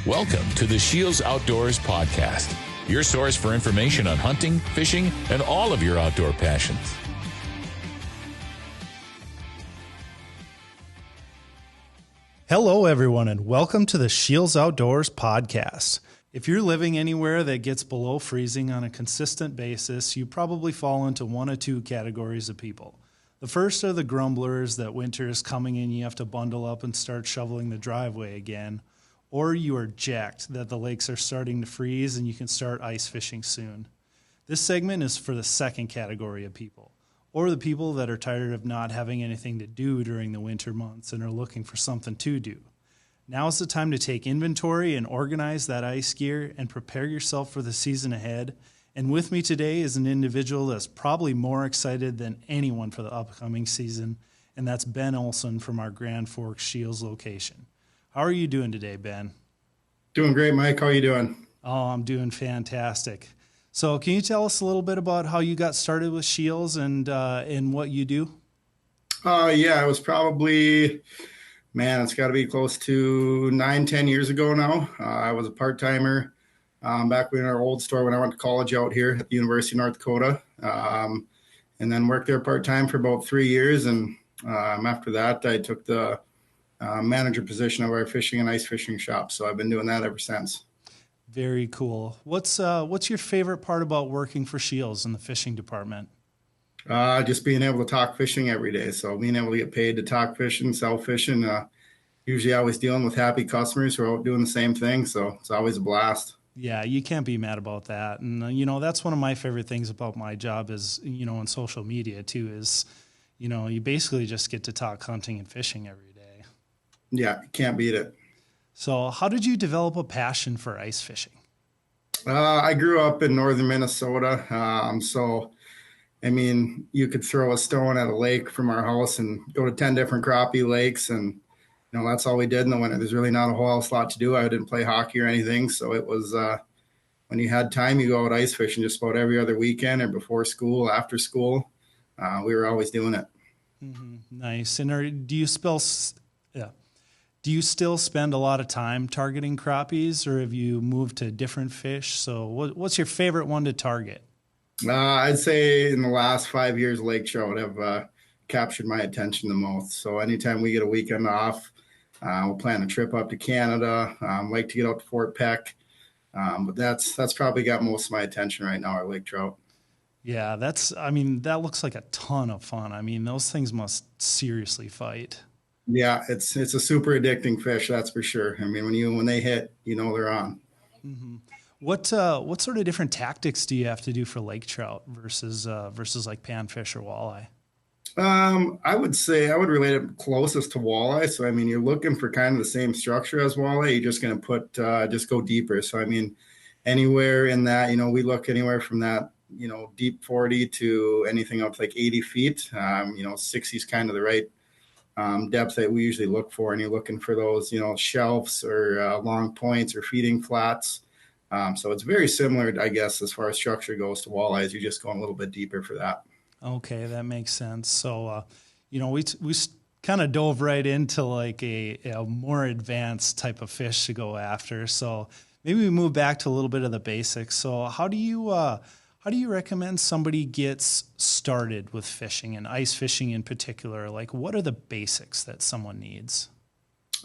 Welcome to the SCHEELS Outdoors Podcast, your source for information on hunting, fishing, and all of your outdoor passions. Hello, everyone, and welcome to the SCHEELS Outdoors Podcast. If you're living anywhere that gets below freezing on a consistent basis, you probably fall into one of two categories of people. The first are the grumblers that winter is coming and you have to bundle up and start shoveling the driveway again. Or you are jacked that the lakes are starting to freeze and you can start ice fishing soon. This segment is for the second category of people, or the people that are tired of not having anything to do during the winter months and are looking for something to do. Now is the time to take inventory and organize that ice gear and prepare yourself for the season ahead. And with me today is an individual that's probably more excited than anyone for the upcoming season, and that's Ben Olson from our Grand Forks SCHEELS location. How are you doing today, Ben? Doing great, Mike. How are you doing? Oh, I'm doing fantastic. So can you tell us a little bit about how you got started with SCHEELS and what you do? Yeah, it was probably, it's got to be close to 9-10 years ago now. I was a part-timer back in our old store when I went to college out here at the University of North Dakota, and then worked there part-time for about 3 years. And after that, I took the manager position of our fishing and ice fishing shop. So I've been doing that ever since. Very cool. What's your favorite part about working for SCHEELS in the fishing department? Just being able to talk fishing every day. So being able to get paid to talk fishing, sell fishing, usually always dealing with happy customers who are out doing the same thing. So it's always a blast. Yeah, you can't be mad about that. And, that's one of my favorite things about my job is, in social media too, is, you basically just get to talk hunting and fishing every day. Yeah, can't beat it. So how did you develop a passion for ice fishing? I grew up in northern Minnesota. You could throw a stone at a lake from our house and go to 10 different crappie lakes. And, that's all we did in the winter. There's really not a whole lot to do. I didn't play hockey or anything. So it was when you had time, you go out ice fishing just about every other weekend or before school, after school. We were always doing it. Mm-hmm. Nice. And do you still spend a lot of time targeting crappies, or have you moved to different fish? So what's your favorite one to target? I'd say in the last 5 years, lake trout have captured my attention the most. So anytime we get a weekend off, we'll plan a trip up to Canada. Like to get out to Fort Peck. But that's probably got most of my attention right now, our lake trout. Yeah, that looks like a ton of fun. Those things must seriously fight. Yeah, it's a super addicting fish, that's for sure. When they hit, they're on. Mm-hmm. What sort of different tactics do you have to do for lake trout versus like panfish or walleye? I would say I would relate it closest to walleye. So you're looking for kind of the same structure as walleye. You're just going to just go deeper. So anywhere in that, we look anywhere from that, deep 40 to anything up to like 80 feet. 60 is kind of the right depth that we usually look for, and you're looking for those, shelves or long points or feeding flats. So it's very similar, I guess, as far as structure goes to walleyes. You're just going a little bit deeper for that. Okay, that makes sense. So, we kind of dove right into like a more advanced type of fish to go after. So maybe we move back to a little bit of the basics. So how do you recommend somebody gets started with fishing and ice fishing in particular? Like, what are the basics that someone needs?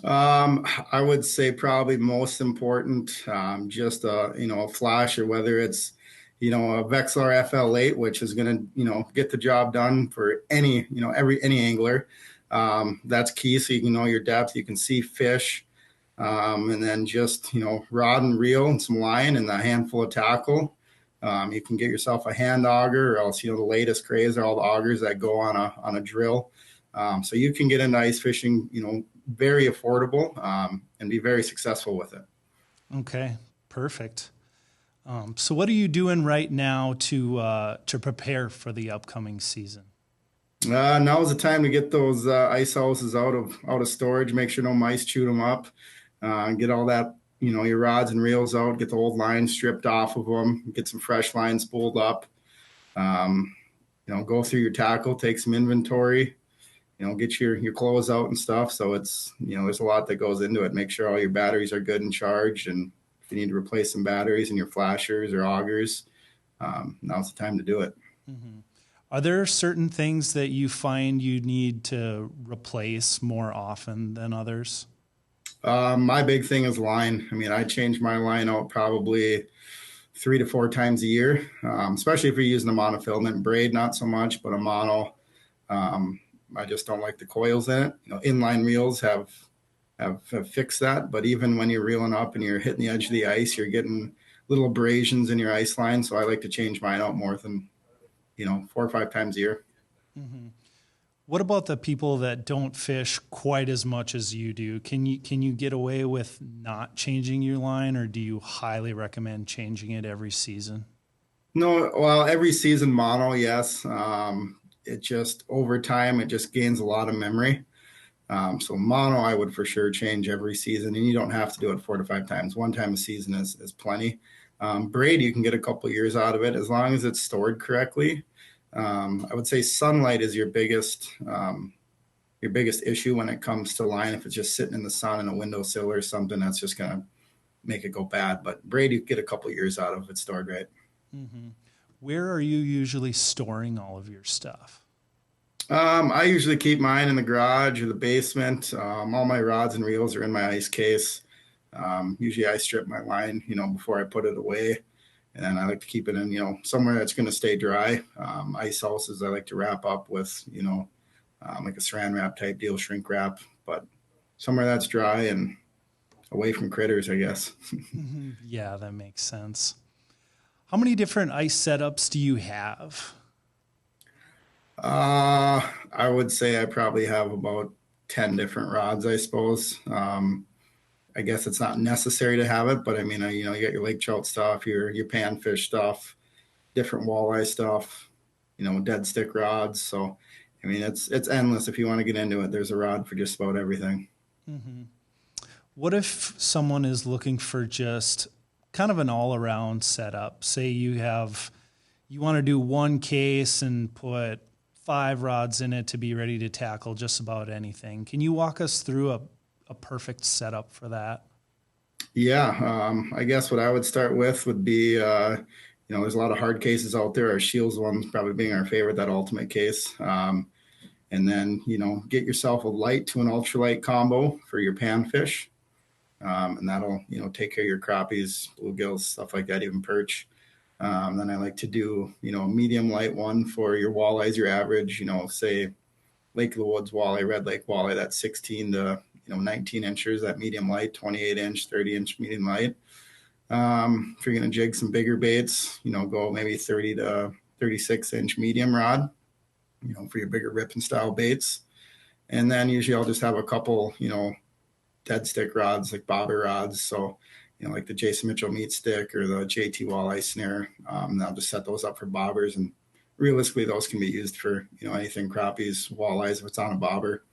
I would say probably most important, just a flash, or whether it's, a Vexilar FL8, which is going to, get the job done for any angler. That's key. So you can know your depth, you can see fish, and then just, rod and reel and some line and a handful of tackle. You can get yourself a hand auger, or else, the latest craze are all the augers that go on a drill. So you can get into ice fishing, very affordable, and be very successful with it. Okay, perfect. So what are you doing right now to prepare for the upcoming season? Now is the time to get those ice houses out of storage. Make sure no mice chew them up. Get all that, your rods and reels out. Get the old lines stripped off of them. Get some fresh lines spooled up. Go through your tackle. Take some inventory. get your clothes out and stuff. So it's, there's a lot that goes into it. Make sure all your batteries are good and charged. And if you need to replace some batteries in your flashers or augers, now's the time to do it. Mm-hmm. Are there certain things that you find you need to replace more often than others? My big thing is line. I mean, I change my line out probably 3 to 4 times a year, especially if you're using a monofilament braid, not so much, but a mono. I just don't like the coils in it. Inline reels have fixed that, but even when you're reeling up and you're hitting the edge of the ice, you're getting little abrasions in your ice line. So I like to change mine out more than 4 or 5 times a year. Mm-hmm. What about the people that don't fish quite as much as you do? Can you get away with not changing your line, or do you highly recommend changing it every season? No, well, every season mono, yes. It just over time, it just gains a lot of memory. So mono, I would for sure change every season, and you don't have to do it 4 to 5 times. 1 time a season is plenty. Braid, you can get a couple years out of it as long as it's stored correctly. I would say sunlight is your biggest issue when it comes to line. If it's just sitting in the sun in a windowsill or something, that's just going to make it go bad. But braid, you get a couple years out of it stored right. Mm-hmm. Where are you usually storing all of your stuff? I usually keep mine in the garage or the basement. All my rods and reels are in my ice case. Usually I strip my line, before I put it away. And I like to keep it in, somewhere that's going to stay dry. Ice houses I like to wrap up with, like a saran wrap type deal, shrink wrap, but somewhere that's dry and away from critters, I guess. Mm-hmm. Yeah, that makes sense. How many different ice setups do you have? I would say I probably have about 10 different rods, I suppose. I guess it's not necessary to have it, but I mean, you got your lake trout stuff, your panfish stuff, different walleye stuff, dead stick rods. So, I mean, it's endless. If you want to get into it, there's a rod for just about everything. Mm-hmm. What if someone is looking for just kind of an all-around setup? Say you want to do one case and put 5 rods in it to be ready to tackle just about anything. Can you walk us through a perfect setup for that? Yeah. I guess what I would start with would be, there's a lot of hard cases out there. Our SCHEELS one probably being our favorite, that ultimate case. And then, get yourself a light to an ultralight combo for your panfish. And that'll, take care of your crappies, bluegills, stuff like that, even perch. Then I like to do, a medium light one for your walleyes, your average, say Lake of the Woods walleye, Red Lake walleye, that's 16 to 19 inches, that medium light, 28 inch, 30 inch medium light. If you're going to jig some bigger baits, go maybe 30 to 36 inch medium rod, for your bigger ripping style baits. And then usually I'll just have a couple, dead stick rods, like bobber rods. So, like the Jason Mitchell meat stick or the JT walleye snare. And I'll just set those up for bobbers. And realistically, those can be used for, anything crappies, walleyes. If it's on a bobber,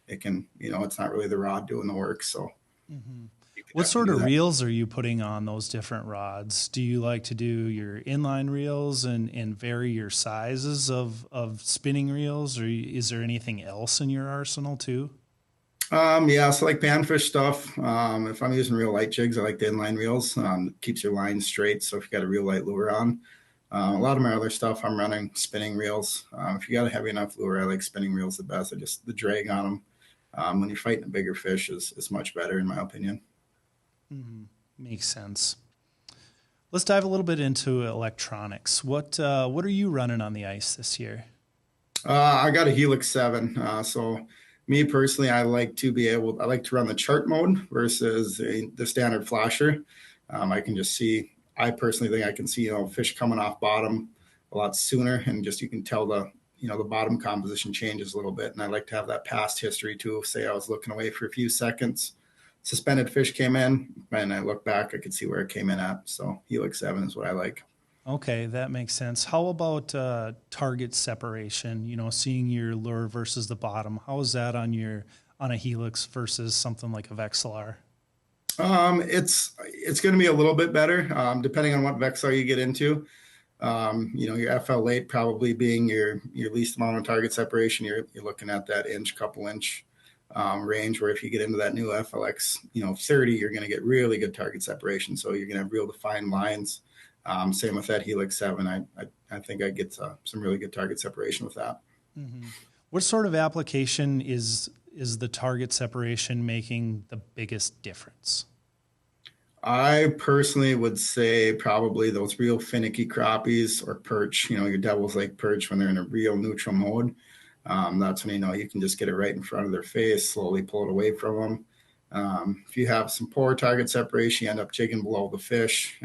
it can, it's not really the rod doing the work. So mm-hmm. What sort of reels are you putting on those different rods? Do you like to do your inline reels and vary your sizes of spinning reels, or is there anything else in your arsenal too? Yeah, so like panfish stuff. If I'm using real light jigs, I like the inline reels. Keeps your line straight. So if you got a real light lure on, a lot of my other stuff, I'm running spinning reels. If you got a heavy enough lure, I like spinning reels the best. The drag on them when you're fighting a bigger fish is much better in my opinion. Mm-hmm. Makes sense. Let's dive a little bit into electronics. What are you running on the ice this year? I got a Helix 7. So me personally, I like to run the chart mode versus the standard flasher. I personally think I can see, fish coming off bottom a lot sooner, and just, you can tell the bottom composition changes a little bit. And I like to have that past history too. Say I was looking away for a few seconds, suspended fish came in, and I look back, I could see where it came in at. So Helix 7 is what I like. Okay, that makes sense. How about target separation? Seeing your lure versus the bottom. How is that on a Helix versus something like a Vexilar? It's going to be a little bit better, depending on what Vexilar you get into. Your FL8 probably being your least amount of target separation. You're looking at that couple inch range, where if you get into that new FLX, 30, you're going to get really good target separation. So you're going to have real defined lines. Same with that Helix 7. I think I get some really good target separation with that. Mm-hmm. What sort of application is the target separation making the biggest difference? I personally would say probably those real finicky crappies or perch, your Devil's Lake perch, when they're in a real neutral mode. That's when you can just get it right in front of their face, slowly pull it away from them. If you have some poor target separation, you end up jigging below the fish.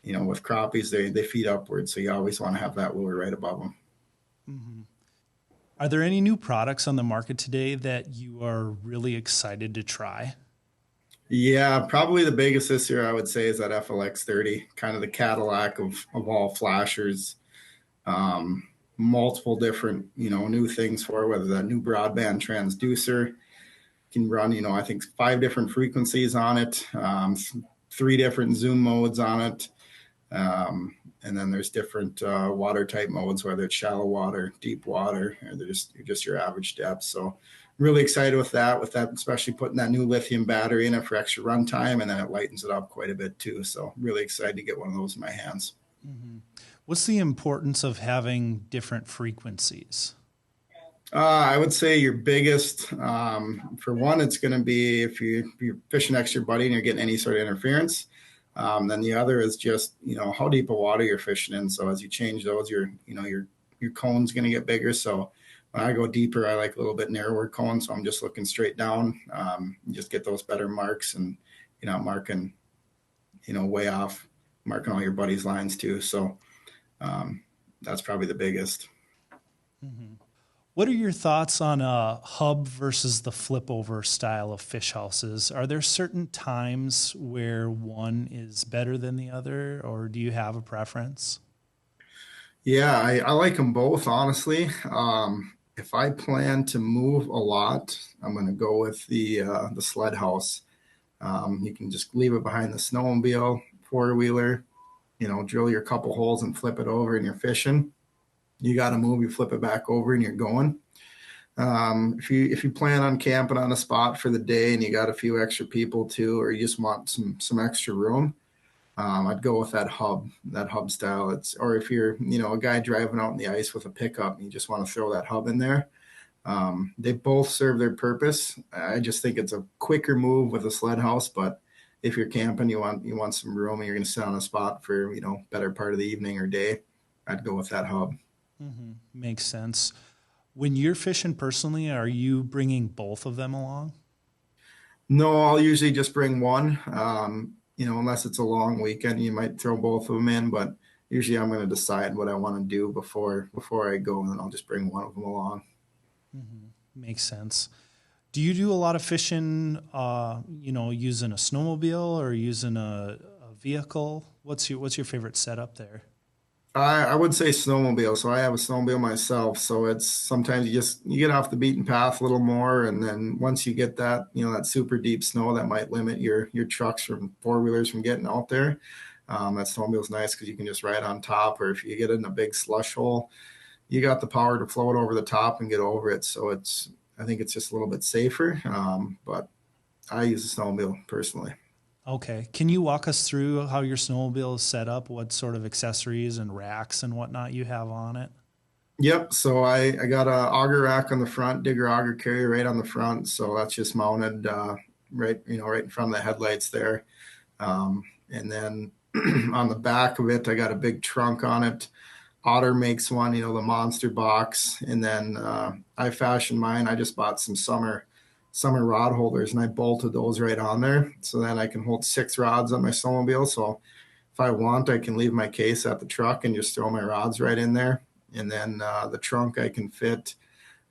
With crappies, they feed upwards, so you always want to have that lure right above them. Mm-hmm. Are there any new products on the market today that you are really excited to try? Yeah, probably the biggest this year, I would say, is that FLX 30, kind of the Cadillac of all flashers. Multiple different, new things for, whether that new broadband transducer can run, I think 5 different frequencies on it, 3 different zoom modes on it. And then there's different water type modes, whether it's shallow water, deep water, or they're just your average depth. So really excited with that, especially putting that new lithium battery in it for extra runtime, and then it lightens it up quite a bit too. So really excited to get one of those in my hands. Mm-hmm. What's the importance of having different frequencies? I would say your biggest, for one, it's going to be if you're fishing next to your buddy and you're getting any sort of interference. Then the other is just, how deep of water you're fishing in. So as you change those, your cone's going to get bigger. So when I go deeper, I like a little bit narrower cone. So I'm just looking straight down, just get those better marks, and you're not marking, way off, marking all your buddy's lines too. So that's probably the biggest. Mm-hmm. What are your thoughts on a hub versus the flip over style of fish houses? Are there certain times where one is better than the other, or do you have a preference? Yeah, I like them both, honestly. If I plan to move a lot, I'm going to go with the sled house. You can just leave it behind the snowmobile, 4-wheeler, drill your couple holes and flip it over, and you're fishing. You got to move, you flip it back over, and you're going. If you plan on camping on a spot for the day and you got a few extra people too, or you just want some extra room, I'd go with that hub style. Or if you're, a guy driving out in the ice with a pickup and you just want to throw that hub in there. They both serve their purpose. I just think it's a quicker move with a sled house, but if you're camping, you want some room and you're going to sit on a spot for, better part of the evening or day, I'd go with that hub. Mm-hmm. Makes sense. When you're fishing personally, are you bringing both of them along? No, I'll usually just bring one. Unless it's a long weekend, you might throw both of them in, but usually I'm going to decide what I want to do before I go, and then I'll just bring one of them along. Mm-hmm. Makes sense. Do you do a lot of fishing, using a snowmobile or using a vehicle? What's your favorite setup there? I would say snowmobile. So I have a snowmobile myself. So it's sometimes you get off the beaten path a little more. And then once you get that, that super deep snow that might limit your trucks from 4-wheelers from getting out there. That snowmobile's nice because you can just ride on top, or if you get in a big slush hole, you got the power to float over the top and get over it. So I think it's just a little bit safer. But I use a snowmobile personally. Okay. Can you walk us through how your snowmobile is set up? What sort of accessories and racks and whatnot you have on it? Yep. So I got a auger rack on the front, digger auger carrier right on the front. So that's just mounted right in front of the headlights there. And then on the back of it, I got a big trunk on it. Otter makes one, the monster box. And then I fashioned mine. I just bought some summer rod holders, and I bolted those right on there. So then I can hold 6 rods on my snowmobile. So if I want, I can leave my case at the truck and just throw my rods right in there. And then the trunk, I can fit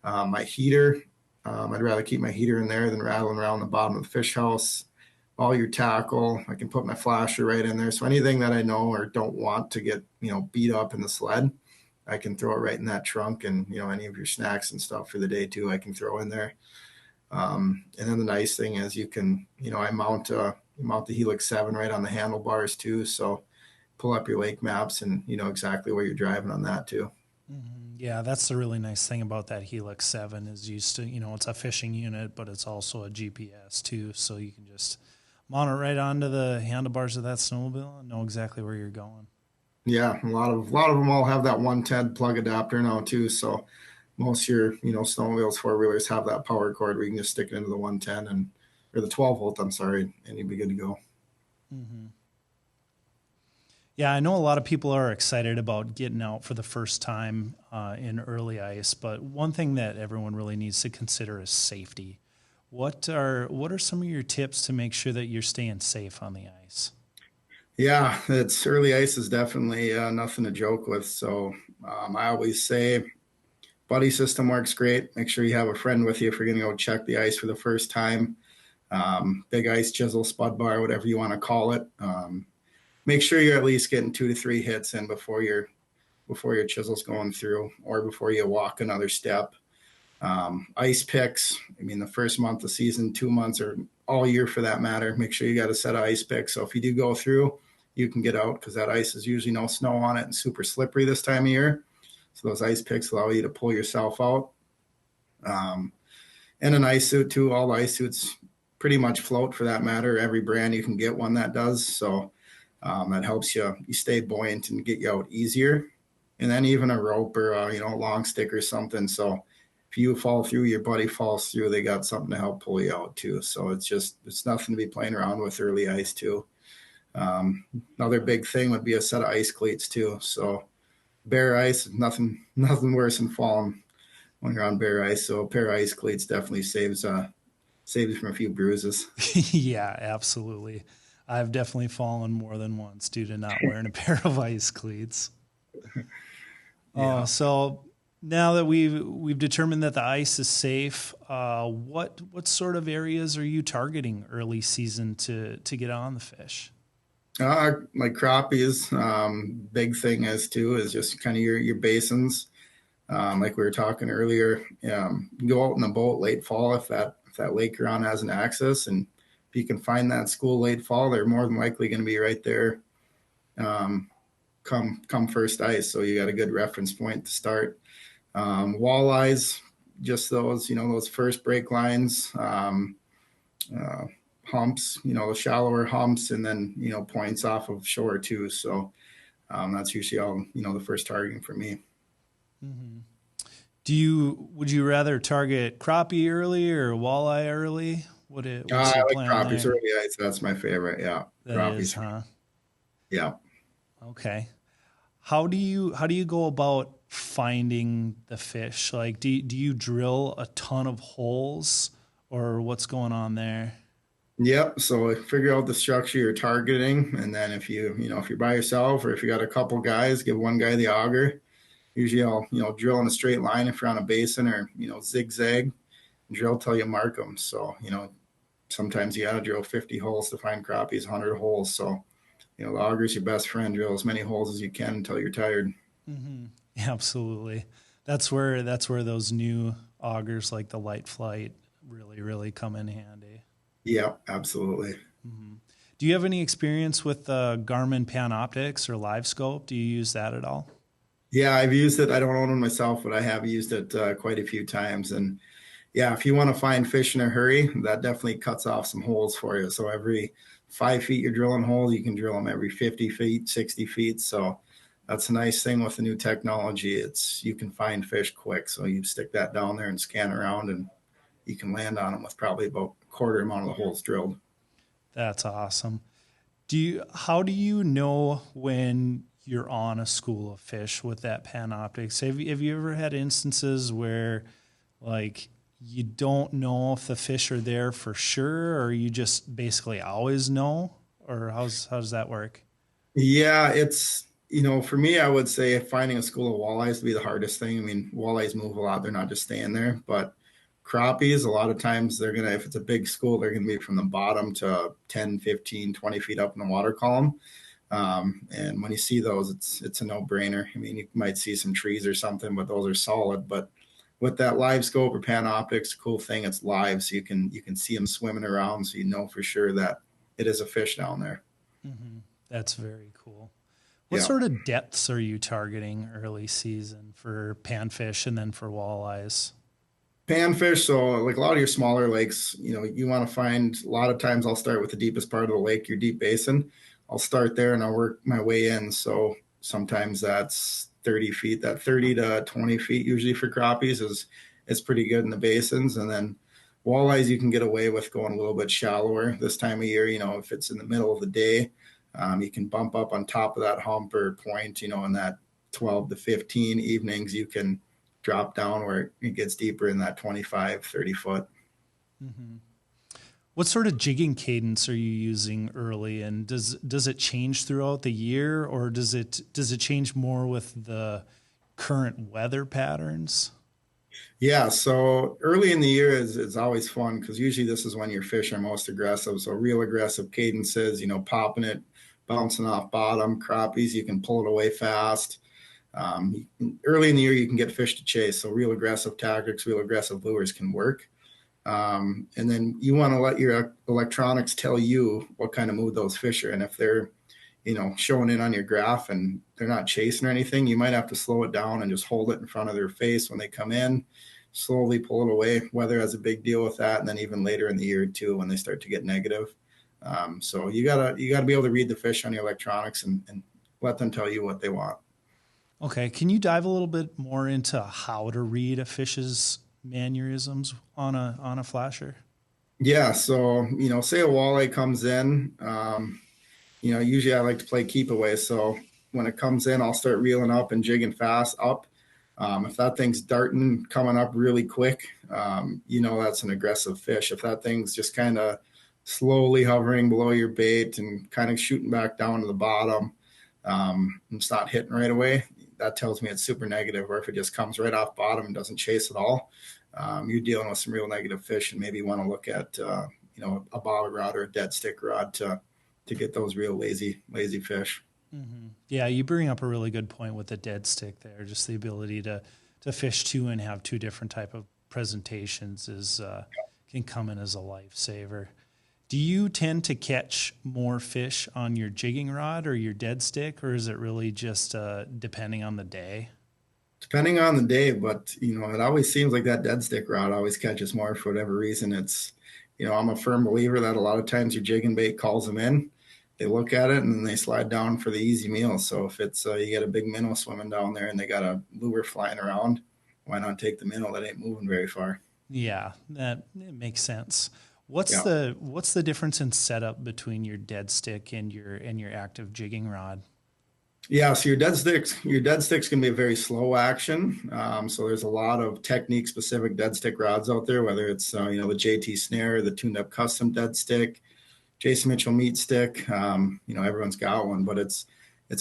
my heater. I'd rather keep my heater in there than rattling around the bottom of the fish house. All your tackle, I can put my flasher right in there. So anything that I know or don't want to get, beat up in the sled, I can throw it right in that trunk. And, any of your snacks and stuff for the day too, I can throw in there. And then the nice thing is you can, I mount the Helix 7 right on the handlebars too. So pull up your lake maps and you know exactly where you're driving on that too. Yeah, that's the really nice thing about that Helix 7 is used to, it's a fishing unit, but it's also a GPS too. So you can just mount it right onto the handlebars of that snowmobile and know exactly where you're going. Yeah, a lot of them all have that 110 plug adapter now too. So most of your snowmobiles, 4-wheelers have that power cord where you can just stick it into the 110 or the 12 volt. I'm sorry, and you'd be good to go. Mm-hmm. Yeah, I know a lot of people are excited about getting out for the first time in early ice, but one thing that everyone really needs to consider is safety. What are some of your tips to make sure that you're staying safe on the ice? Yeah, it's early ice is definitely nothing to joke with. So I always say buddy system works great. Make sure you have a friend with you if you're going to go check the ice for the first time. Big ice, chisel, spud bar, whatever you want to call it. Make sure you're at least getting 2 to 3 hits in before your chisel's going through or before you walk another step. Ice picks, I mean, the first month of season, 2 months, or all year for that matter, make sure you got a set of ice picks. So if you do go through, you can get out because that ice is usually no snow on it and super slippery this time of year. So those ice picks allow you to pull yourself out. And an ice suit too. All the ice suits pretty much float for that matter. Every brand you can get one that does. So that helps you stay buoyant and get you out easier. And then even a rope or a long stick or something. So if you fall through, your buddy falls through, they got something to help pull you out too. So it's nothing to be playing around with early ice too. Another big thing would be a set of ice cleats too. So bare ice, nothing worse than falling when you're on bare ice. So a pair of ice cleats definitely saves you from a few bruises. Yeah, absolutely. I've definitely fallen more than once due to not wearing a pair of ice cleats. Yeah. So now that we've determined that the ice is safe, what sort of areas are you targeting early season to get on the fish? Like crappies, big thing is just kind of your basins. Like we were talking earlier, go out in a boat late fall if that lake you're on has an access, and if you can find that school late fall, they're more than likely going to be right there. Come first ice, so you got a good reference point to start. Walleyes, just those first break lines. Humps, the shallower humps, and then points off of shore too. So that's usually all the first targeting for me. Mm-hmm. Would you rather target crappie early or walleye early? What's your I like plan crappies there? early ice. That's my favorite. Yeah, That crappies. is, huh? Yeah. Okay. How do you go about finding the fish? Like, do you drill a ton of holes, or what's going on there? Yep. So figure out the structure you're targeting, and then if you're by yourself or if you got a couple guys, give one guy the auger. Usually I'll drill in a straight line if you're on a basin, or zigzag, drill till you mark them. So sometimes you got to drill 50 holes to find crappies, 100 holes. So the auger's your best friend. Drill as many holes as you can until you're tired. Mm-hmm. Absolutely. That's where those new augers like the Light Flight really come in handy. Yeah, absolutely. Mm-hmm. Do you have any experience with Garmin Panoptics or LiveScope? Do you use that at all? Yeah, I've used it. I don't own one myself, but I have used it quite a few times. And yeah, if you want to find fish in a hurry, that definitely cuts off some holes for you. So every 5 feet you're drilling holes, you can drill them every 50 feet, 60 feet. So that's a nice thing with the new technology. You can find fish quick. So you stick that down there and scan around, and you can land on them with probably about a quarter amount of the holes drilled. That's awesome. How do you know when you're on a school of fish with that Panoptics? Have you ever had instances where like you don't know if the fish are there for sure, or you just basically always know, or how does that work? Yeah, it's, for me, I would say finding a school of walleyes would be the hardest thing. I mean, walleyes move a lot. They're not just staying there, but crappies, a lot of times if it's a big school, they're going to be from the bottom to 10, 15, 20 feet up in the water column. And when you see those, it's a no-brainer. I mean, you might see some trees or something, but those are solid. But with that live scope or Panoptics, cool thing, it's live, so you can see them swimming around, so you know for sure that it is a fish down there. Mm-hmm. That's very cool. What sort of depths are you targeting early season for panfish and then for walleyes? Panfish, so like a lot of your smaller lakes, you want to find, a lot of times I'll start with the deepest part of the lake, your deep basin. I'll start there and I'll work my way in. So sometimes that's 30 feet, that 30 to 20 feet usually for crappies is pretty good in the basins. And then walleyes, you can get away with going a little bit shallower this time of year. If it's in the middle of the day, you can bump up on top of that hump or point, in that 12 to 15 evenings, you can drop down where it gets deeper in that 25, 30 foot. Mm-hmm. What sort of jigging cadence are you using early, and does it change throughout the year, or does it change more with the current weather patterns? Yeah, so early in the year is always fun because usually this is when your fish are most aggressive. So real aggressive cadences, popping it, bouncing off bottom, crappies, you can pull it away fast. Early in the year, you can get fish to chase. So real aggressive tactics, real aggressive lures can work. And then you want to let your electronics tell you what kind of mood those fish are in. If they're, showing in on your graph and they're not chasing or anything, you might have to slow it down and just hold it in front of their face when they come in, slowly pull it away. Weather has a big deal with that. And then even later in the year too, when they start to get negative. So you gotta be able to read the fish on your electronics and let them tell you what they want. Okay. Can you dive a little bit more into how to read a fish's mannerisms on a flasher? Yeah. So, say a walleye comes in, usually I like to play keep away. So when it comes in, I'll start reeling up and jigging fast up. If that thing's darting, coming up really quick, that's an aggressive fish. If that thing's just kind of slowly hovering below your bait and kind of shooting back down to the bottom, it's not hitting right away, that tells me it's super negative. Or if it just comes right off bottom and doesn't chase at all, you're dealing with some real negative fish, and maybe want to look at a bobber rod or a dead stick rod to get those real lazy fish. Mm-hmm. Yeah, you bring up a really good point with the dead stick there. Just the ability to fish two and have two different type of presentations can come in as a lifesaver. Do you tend to catch more fish on your jigging rod or your dead stick, or is it really just depending on the day? Depending on the day, but it always seems like that dead stick rod always catches more for whatever reason. It's, I'm a firm believer that a lot of times your jigging bait calls them in. They look at it and then they slide down for the easy meal. So if it's you got a big minnow swimming down there and they got a lure flying around, why not take the minnow that ain't moving very far? Yeah, it makes sense. What's the difference in setup between your dead stick and your active jigging rod? Yeah, so your dead sticks can be a very slow action. So there's a lot of technique specific dead stick rods out there, whether it's the JT snare, the tuned up custom dead stick, Jason Mitchell meat stick. Everyone's got one, but it's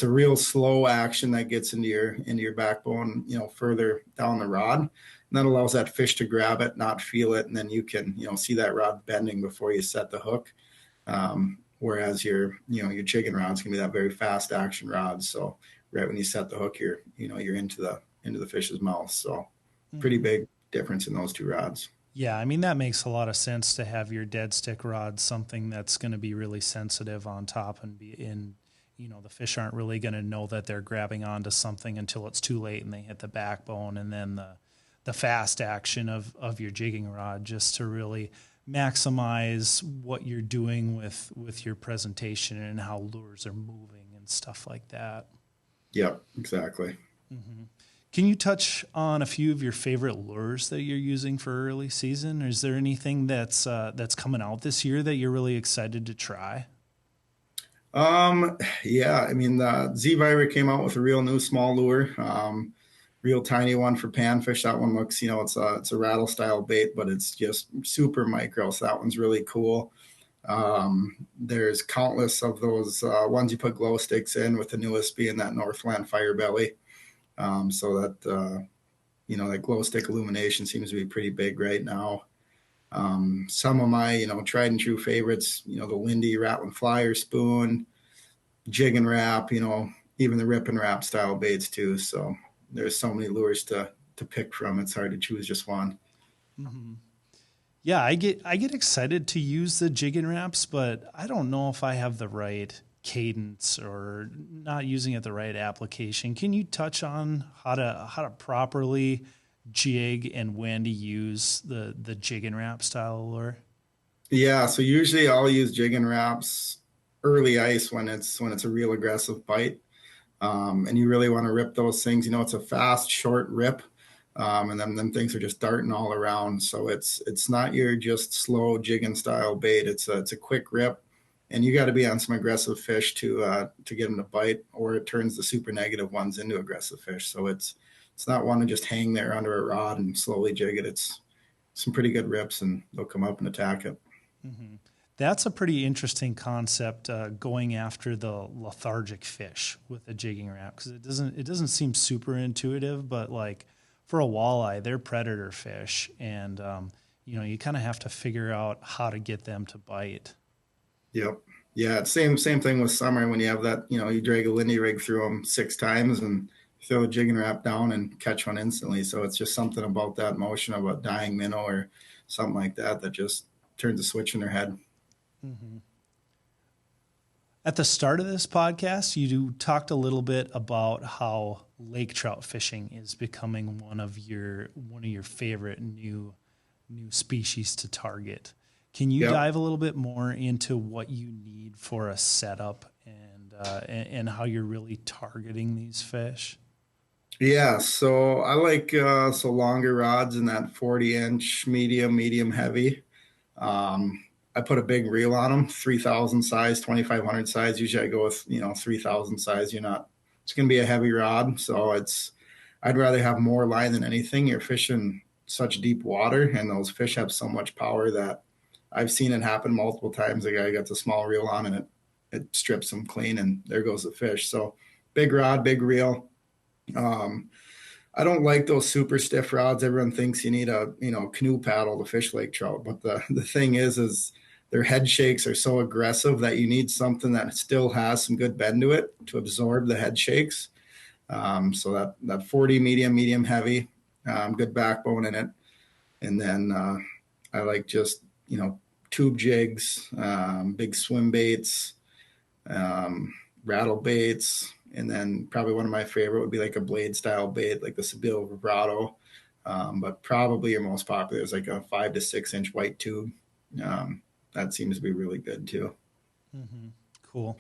a real slow action that gets into your backbone, further down the rod. And that allows that fish to grab it, not feel it, and then you can, see that rod bending before you set the hook. Whereas your jigging rod's gonna be that very fast action rod. So right when you set the hook, you're into the fish's mouth. So pretty big difference in those two rods. Yeah, I mean, that makes a lot of sense to have your dead stick rod, something that's going to be really sensitive on top and the fish aren't really going to know that they're grabbing onto something until it's too late and they hit the backbone. And then the fast action of your jigging rod just to really maximize what you're doing with your presentation and how lures are moving and stuff like that. Yep, exactly. Mm-hmm. Can you touch on a few of your favorite lures that you're using for early season? Is there anything that's coming out this year that you're really excited to try? Yeah, I mean, the Z-Vibra came out with a real new small lure, real tiny one for panfish. That one looks, it's a rattle style bait, but it's just super micro. So that one's really cool. There's countless of those ones you put glow sticks in, with the newest being that Northland Fire Belly. So that, that glow stick illumination seems to be pretty big right now. Some of my, tried and true favorites, the Lindy Rattling Flyer spoon, jig and wrap, even the rip and wrap style baits too. So there's so many lures to pick from. It's hard to choose just one. Mm-hmm. Yeah, I get excited to use the jig and wraps, but I don't know if I have the right cadence or not using it the right application. Can you touch on how to properly jig and when to use the jig and wrap style lure? Yeah, so usually I'll use jig and wraps early ice when it's a real aggressive bite. And you really want to rip those things. It's a fast, short rip. And then them things are just darting all around. So it's not your just slow jigging style bait. It's a quick rip, and you got to be on some aggressive fish to get them to bite, or it turns the super negative ones into aggressive fish. So it's not one to just hang there under a rod and slowly jig it. It's some pretty good rips, and they'll come up and attack it. Mm-hmm. That's a pretty interesting concept, going after the lethargic fish with a jigging wrap, because it doesn't seem super intuitive, but like for a walleye, they're predator fish, and you kind of have to figure out how to get them to bite. Yep. Yeah. Same thing with summer when you have that. You drag a Lindy rig through them 6 times and throw a jigging wrap down and catch one instantly. So it's just something about that motion of a dying minnow or something like that just turns a switch in their head. Mm-hmm. At the start of this podcast, you talked a little bit about how lake trout fishing is becoming one of your favorite new species to target. Can you dive a little bit more into what you need for a setup and how you're really targeting these fish? Yeah, so I like longer rods in that 40-inch medium heavy. I put a big reel on them, 3,000 size, 2,500 size. Usually I go with 3,000 size. It's going to be a heavy rod, so I'd rather have more line than anything. You're fishing such deep water, and those fish have so much power that I've seen it happen multiple times. A guy gets a small reel on, and it strips them clean, and there goes the fish. So big rod, big reel. I don't like those super stiff rods. Everyone thinks you need a canoe paddle to fish lake trout, but the thing is their head shakes are so aggressive that you need something that still has some good bend to it to absorb the head shakes. So that 40 medium heavy, good backbone in it, and then I like just tube jigs, big swim baits, rattle baits. And then probably one of my favorite would be like a blade style bait, like the Seville vibrato. But probably your most popular is like a 5 to 6 inch white tube. That seems to be really good too. Mm-hmm. Cool.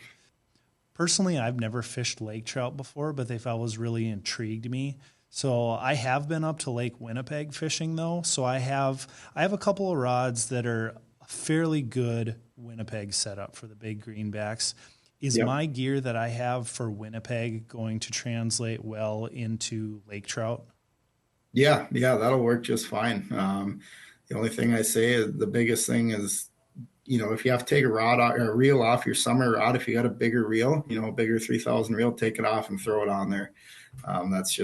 Personally, I've never fished lake trout before, but they've always really intrigued me. So I have been up to Lake Winnipeg fishing though. So I have a couple of rods that are a fairly good Winnipeg setup for the big greenbacks. Is my gear that I have for Winnipeg going to translate well into lake trout? Yeah, that'll work just fine. The only thing I say is the biggest thing is, if you have to take a rod or a reel off your summer rod, if you got a bigger reel, a bigger 3,000 reel, take it off and throw it on there. That's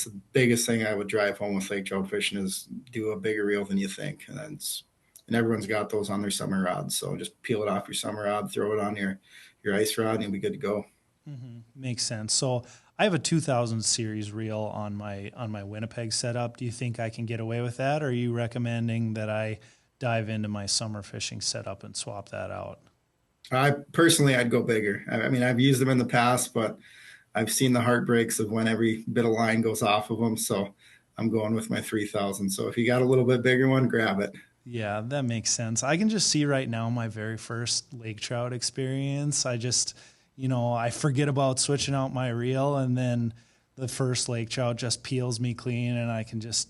the biggest thing I would drive home with lake trout fishing is do a bigger reel than you think. And everyone's got those on their summer rods. So just peel it off your summer rod, throw it on your ice rod, and you'll be good to go. Mm-hmm. Makes sense. So I have a 2000 series reel on my Winnipeg setup. Do you think I can get away with that? Or are you recommending that I dive into my summer fishing setup and swap that out? I'd go bigger. I mean, I've used them in the past, but I've seen the heartbreaks of when every bit of line goes off of them. So I'm going with my 3000. So if you got a little bit bigger one, grab it. Yeah, that makes sense. I can just see right now my very first lake trout experience. I just, I forget about switching out my reel, and then the first lake trout just peels me clean, and I can just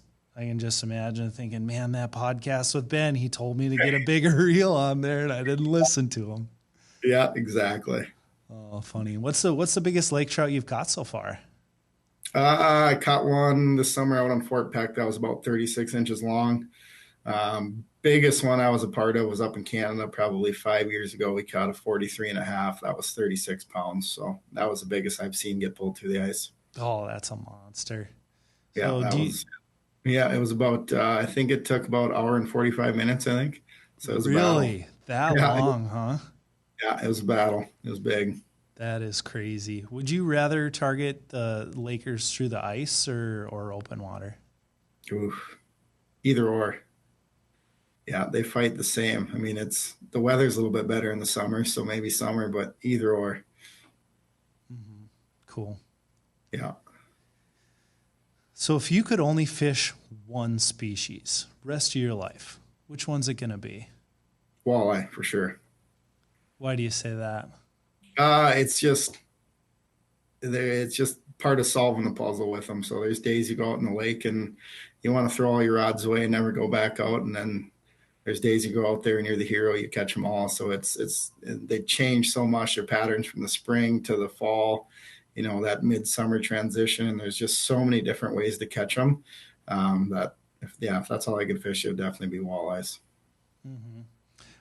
imagine thinking, man, that podcast with Ben, he told me to get a bigger reel on there, and I didn't listen to him. Yeah, exactly. Oh, funny. What's the biggest lake trout you've caught so far? I caught one this summer out on Fort Peck that was about 36 inches long. Biggest one I was a part of was up in Canada probably 5 years ago. We caught a 43.5. That was 36 pounds. So that was the biggest I've seen get pulled through the ice. Oh, that's a monster. Yeah, it was about, I think it took about an hour and 45 minutes, I think. So it was really that long, huh? Yeah, it was a battle. It was big. That is crazy. Would you rather target the Lakers through the ice or open water? Oof. Either or. Yeah, they fight the same. I mean, the weather's a little bit better in the summer, so maybe summer, but either or. Mm-hmm. Cool. Yeah. So if you could only fish one species rest of your life, which one's it going to be? Walleye for sure. Why do you say that? It's just part of solving the puzzle with them. So there's days you go out in the lake and you want to throw all your rods away and never go back out, and then there's days you go out there and you're the hero, you catch them all. So they change so much, their patterns from the spring to the fall, that midsummer transition. And there's just so many different ways to catch them. If that's all I could fish, it would definitely be walleyes. Mm-hmm.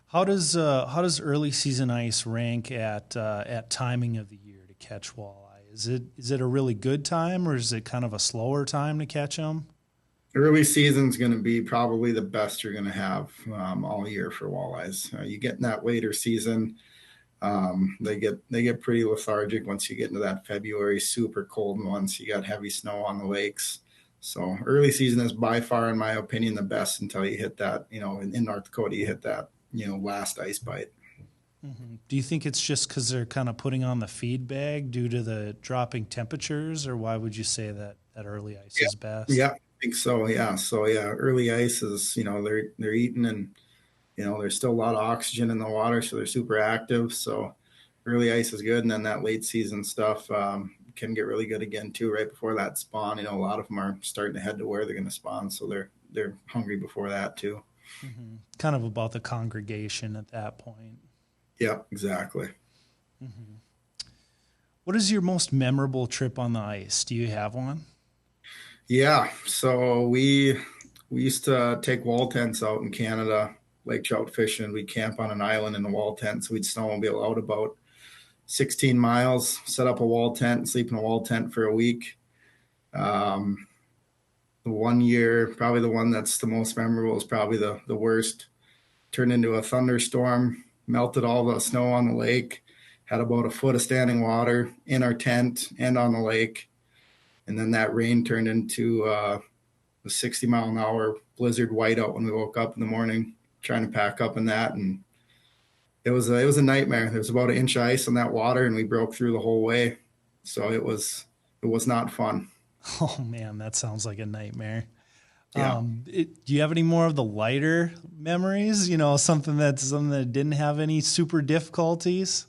How does early season ice rank at timing of the year to catch walleye? Is it a really good time, or is it kind of a slower time to catch them? Early season's going to be probably the best you're going to have all year for walleyes. You get in that later season, they get pretty lethargic once you get into that February super cold months. You got heavy snow on the lakes. So early season is by far, in my opinion, the best until you hit that, in North Dakota, you hit that, last ice bite. Mm-hmm. Do you think it's just because they're kind of putting on the feed bag due to the dropping temperatures, or why would you say that early ice is best? Yeah, I think so. Yeah. So early ice is, they're eating, and, there's still a lot of oxygen in the water, so they're super active. So early ice is good. And then that late season stuff can get really good again too, right before that spawn. A lot of them are starting to head to where they're going to spawn. So they're hungry before that too. Mm-hmm. Kind of about the congregation at that point. Yeah, exactly. Mm-hmm. What is your most memorable trip on the ice? Do you have one? Yeah. So we used to take wall tents out in Canada, lake trout fishing. We'd camp on an island in a wall tent. So we'd snowmobile out about 16 miles, set up a wall tent, and sleep in a wall tent for a week. The one year, probably the one that's the most memorable, is probably the worst. Turned into a thunderstorm, melted all the snow on the lake, had about a foot of standing water in our tent and on the lake. And then that rain turned into a 60-mile-an-hour blizzard whiteout when we woke up in the morning, trying to pack up in that. And it was a nightmare. There was about an inch of ice on that water, and we broke through the whole way. So it was not fun. Oh man, that sounds like a nightmare. Yeah. Do you have any more of the lighter memories? Something that didn't have any super difficulties?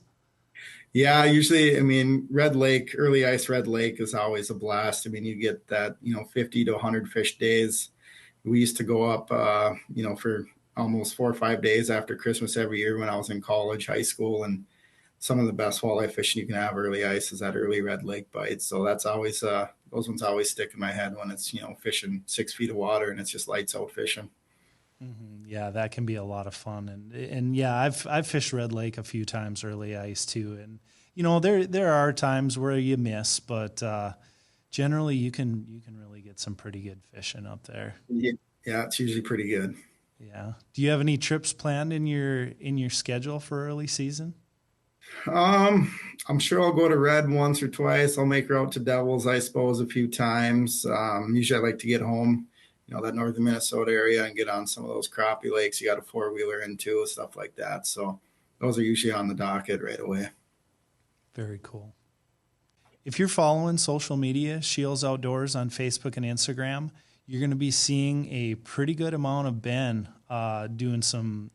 Yeah, usually, early ice Red Lake is always a blast. You get that, 50 to 100 fish days. We used to go up, for almost 4 or 5 days after Christmas every year when I was in college, high school. And some of the best walleye fishing you can have early ice is that early Red Lake bite. So that's always, those ones always stick in my head when it's, fishing 6 feet of water and it's just lights out fishing. Mm-hmm. Yeah, that can be a lot of fun. And yeah, I've fished Red Lake a few times early ice too. And, there are times where you miss, but generally you can really get some pretty good fishing up there. Yeah, it's usually pretty good. Yeah. Do you have any trips planned in your schedule for early season? I'm sure I'll go to Red once or twice. I'll make her out to Devils, I suppose, a few times. Usually I like to get home, that northern Minnesota area, and get on some of those crappie lakes. You got a 4-wheeler into, stuff like that. So those are usually on the docket right away. Very cool. If you're following social media, SCHEELS Outdoors on Facebook and Instagram, you're going to be seeing a pretty good amount of Ben doing some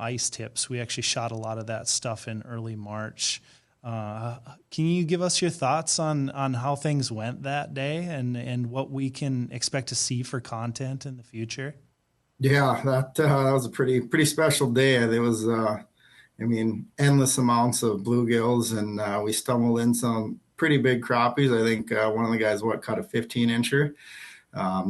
ice tips. We actually shot a lot of that stuff in early March. Can you give us your thoughts on how things went that day and what we can expect to see for content in the future? Yeah, that was a pretty special day. There was endless amounts of bluegills, and we stumbled in some pretty big crappies. I think one of the guys caught a 15-incher.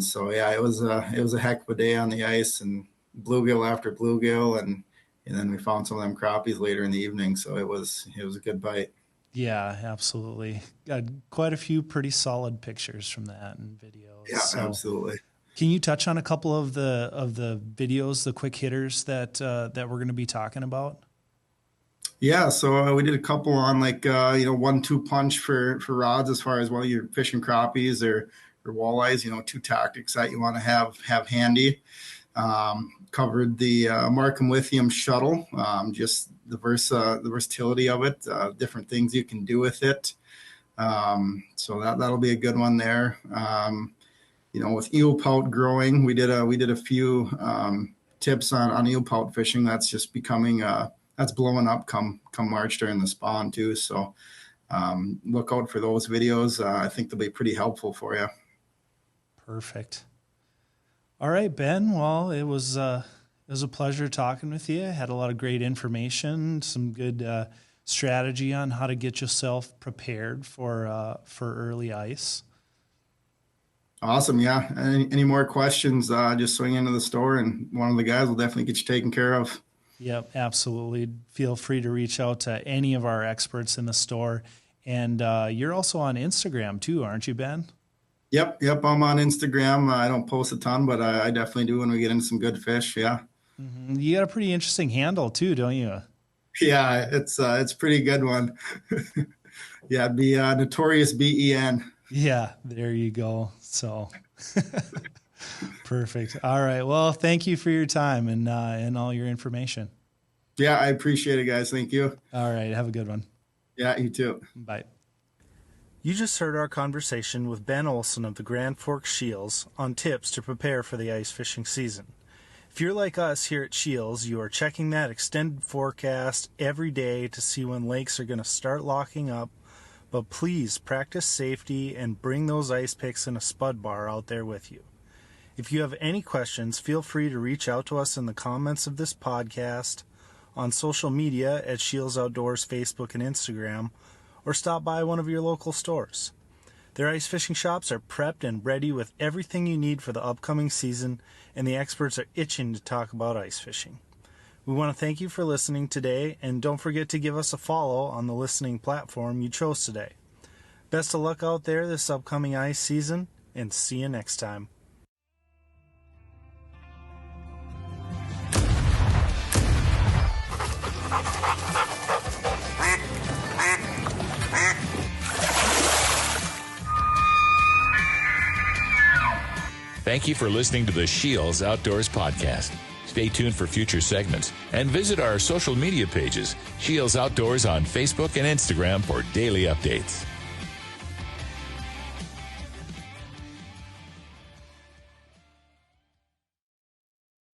So yeah, it was a heck of a day on the ice, and bluegill after bluegill, and then we found some of them crappies later in the evening. So it was a good bite. Yeah, absolutely. Got quite a few pretty solid pictures from that and videos. Yeah, so, absolutely. Can you touch on a couple of the videos, the quick hitters that we're going to be talking about? Yeah, so we did a couple on 1-2 punch for rods as far as whether you're fishing crappies or walleyes. 2 tactics that you want to have handy. covered the Markham Lithium shuttle, just the versatility of it, different things you can do with it. So that'll be a good one there. With eel pout growing, we did a few tips on eel pout fishing. That's just becoming that's blowing up come March during the spawn too. So look out for those videos. I think they'll be pretty helpful for you. Perfect. All right, Ben. Well, it was a pleasure talking with you. Had a lot of great information, some good strategy on how to get yourself prepared for early ice. Awesome. Yeah. Any more questions? Just swing into the store, and one of the guys will definitely get you taken care of. Yep, absolutely. Feel free to reach out to any of our experts in the store. And you're also on Instagram too, aren't you, Ben? Yep. I'm on Instagram. I don't post a ton, but I definitely do when we get into some good fish. Yeah. Mm-hmm. You got a pretty interesting handle too, don't you? Yeah, it's a pretty good one. Yeah, it'd be Notorious BEN. Yeah, there you go. So perfect. All right. Well, thank you for your time and all your information. Yeah, I appreciate it, guys. Thank you. All right. Have a good one. Yeah, you too. Bye. You just heard our conversation with Ben Olson of the Grand Forks SCHEELS on tips to prepare for the ice fishing season. If you're like us here at SCHEELS, you are checking that extended forecast every day to see when lakes are going to start locking up, but please practice safety and bring those ice picks and a spud bar out there with you. If you have any questions, feel free to reach out to us in the comments of this podcast, on social media at SCHEELS Outdoors Facebook and Instagram, or stop by one of your local stores. Their ice fishing shops are prepped and ready with everything you need for the upcoming season, and the experts are itching to talk about ice fishing. We want to thank you for listening today, and don't forget to give us a follow on the listening platform you chose today. Best of luck out there this upcoming ice season, and see you next time. Thank you for listening to the SCHEELS Outdoors Podcast. Stay tuned for future segments and visit our social media pages, SCHEELS Outdoors on Facebook and Instagram for daily updates.